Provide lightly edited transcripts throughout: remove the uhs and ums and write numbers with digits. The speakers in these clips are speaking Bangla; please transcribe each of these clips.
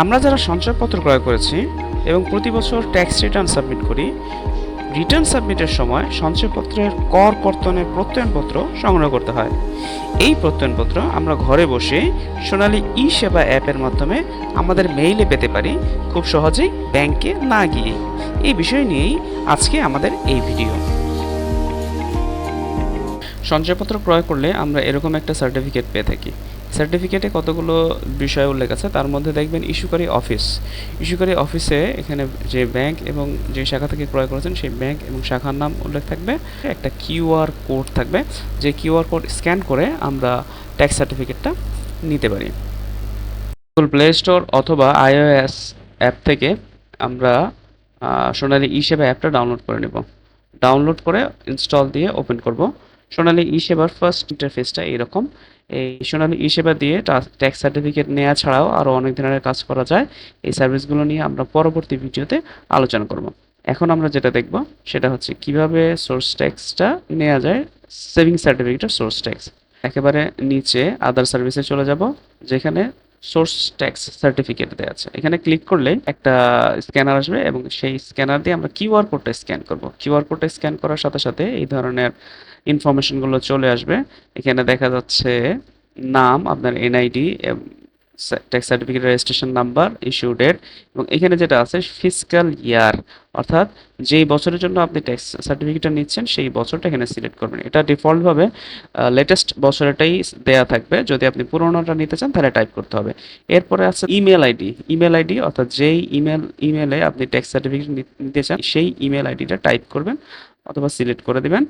আমরা যারা সঞ্চয়পত্র ক্রয় করেছি এবং প্রতি বছর ট্যাক্স রিটার্ন সাবমিট করি, রিটার্ন সাবমিটের সময় সঞ্চয়পত্রের কর কর্তনের প্রত্যয়নপত্র সংগ্রহ করতে হয়। এই প্রত্যয়নপত্র আমরা ঘরে বসে সোনালী ই সেবা অ্যাপের মাধ্যমে আমাদের মেইলে পেতে পারি, খুব সহজেই ব্যাংকে না গিয়ে। এই বিষয় নিয়েই আজকে আমাদের এই ভিডিও। সঞ্চয়পত্র ক্রয় করলে আমরা এরকম একটা সার্টিফিকেট পেয়ে থাকি। সার্টিফিকেটে কতগুলো বিষয় উল্লেখ আছে, তার মধ্যে দেখবেন ইস্যুকারী অফিস। ইস্যুকারী অফিসে এখানে যে ব্যাংক এবং যে শাখা থেকে ক্রয় করেছেন সেই ব্যাংক এবং শাখার নাম উল্লেখ থাকবে। একটা কিউআর কোড থাকবে, যে কিউআর কোড স্ক্যান করে আমরা ট্যাক্স সার্টিফিকেটটা নিতে পারি। গুগল প্লে স্টোর অথবা iOS অ্যাপ থেকে আমরা সোনালী ই সেবা অ্যাপটা ডাউনলোড করে নেব। ডাউনলোড করে ইনস্টল দিয়ে ওপেন করব। সোনালী ই সেবার ফার্স্ট ইন্টারফেসটা এরকম। এই সোনালী ই সেবা দিয়ে ট্যাক্স সার্টিফিকেট নেওয়া ছাড়াও আরও অনেক ধরনের কাজ করা যায়। এই সার্ভিসগুলো নিয়ে আমরা পরবর্তী ভিডিওতে আলোচনা করব। এখন আমরা যেটা দেখব সেটা হচ্ছে কিভাবে সোর্স ট্যাক্সটা নেওয়া যায়, সেভিংস সার্টিফিকেটের সোর্স ট্যাক্স। একেবারে নিচে আদার সার্ভিসে চলে যাব, যেখানে সোর্স ট্যাক্স সার্টিফিকেট দেওয়া আছে। এখানে ক্লিক করলে একটা স্ক্যানার আসবে এবং সেই স্ক্যানার দিয়ে আমরা কিউআর কোডটা স্ক্যান করব। কিউআর কোডটা স্ক্যান করার সাথে সাথে এই ধরনের ইনফরমেশনগুলো চলে আসবে। এখানে দেখা যাচ্ছে নাম, আপনার NID, tax certificate registration number, issue date, এবং এখানে যেটা আছে ফিসক্যাল ইয়ার, অর্থাৎ যেই বছরের জন্য আপনি ট্যাক্স সার্টিফিকেটটা নিচ্ছেন সেই বছরটা এখানে সিলেক্ট করবেন। এটা ডিফল্টভাবে লেটেস্ট বছরটাই দেয়া থাকবে। যদি আপনি পুরোনোটা নিতে চান তাহলে টাইপ করতে হবে। এরপরে আছে ইমেল আইডি। ইমেল আইডি অর্থাৎ যেই ইমেলে আপনি ট্যাক্স সার্টিফিকেট নিতে চান সেই ইমেল আইডিটা টাইপ করবেন অথবা সিলেক্ট করে দিবেন।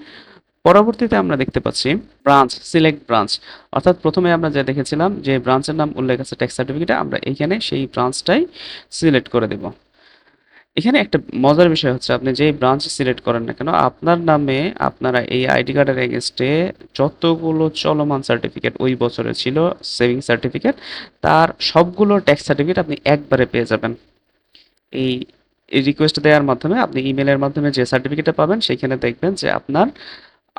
পরবর্তীতে আমরা দেখতে পাচ্ছি ব্রাঞ্চ, সিলেক্ট ব্রাঞ্চ, অর্থাৎ প্রথমে আমরা যা দেখেছিলাম যে ব্রাঞ্চের নাম উল্লেখ আছে ট্যাক্স সার্টিফিকেটে, আমরা এখানে সেই ব্রাঞ্চটাই সিলেক্ট করে দেব। এখানে একটা মজার বিষয় হচ্ছে, আপনি যেই ব্রাঞ্চ সিলেক্ট করেন না কেন, আপনার নামে আপনারা এই আইডি কার্ডের এগেনস্টে যতগুলো চলমান সার্টিফিকেট ওই বছরে ছিল, সেভিং সার্টিফিকেট, তার সবগুলো ট্যাক্স সার্টিফিকেট আপনি একবারে পেয়ে যাবেন। এই রিকোয়েস্ট দেওয়ার মাধ্যমে আপনি ইমেলের মাধ্যমে যে সার্টিফিকেটটা পাবেন সেখানে দেখবেন যে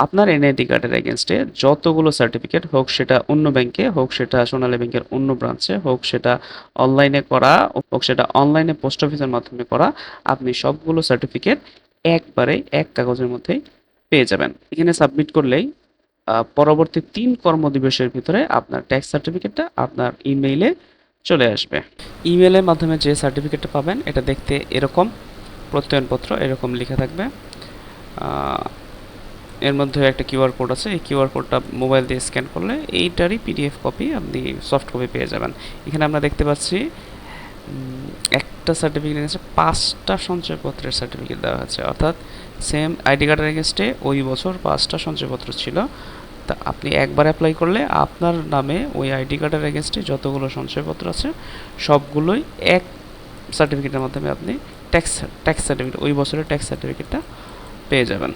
আপনার এনআইডি কার্ডের এগেনস্টে যতগুলো সার্টিফিকেট, হোক সেটা অন্য ব্যাংকে, হোক সেটা সোনালী ব্যাংকের অন্য ব্রাঞ্চে, হোক সেটা অনলাইনে করা, হোক সেটা অনলাইনে পোস্ট অফিসের মাধ্যমে করা, আপনি সবগুলো সার্টিফিকেট একবারে এক কাগজের মধ্যেই পেয়ে যাবেন। এখানে সাবমিট করলেই পরবর্তী 3 কর্মদিবসের ভিতরে আপনার ট্যাক্স সার্টিফিকেটটা আপনার ইমেইলে চলে আসবে। ইমেলের মাধ্যমে যে সার্টিফিকেটটা পাবেন এটা দেখতে এরকম, প্রত্যয়নপত্র এরকম লেখা থাকবে। এর মধ্যে একটা কিউআর কোড আছে। এই কিউআর কোডটা মোবাইল দিয়ে স্ক্যান করলে এইটারই পিডিএফ কপি, আপনি সফট কপি পেয়ে যাবেন। এখানে আমরা দেখতে পাচ্ছি একটা সার্টিফিকেট এগেনস্টে 5টা সঞ্চয়পত্রের সার্টিফিকেট দেওয়া আছে, অর্থাৎ সেম আইডি কার্ডের এগেনস্টে ওই বছর 5টা সঞ্চয়পত্র ছিল। তা আপনি একবার অ্যাপ্লাই করলে আপনার নামে ওই আইডি কার্ডের এগেনস্টে যতগুলো সঞ্চয়পত্র আছে সবগুলোই এক সার্টিফিকেটের মাধ্যমে আপনি ট্যাক্স সার্টিফিকেট, ওই বছরের ট্যাক্স সার্টিফিকেটটা পেয়ে যাবেন।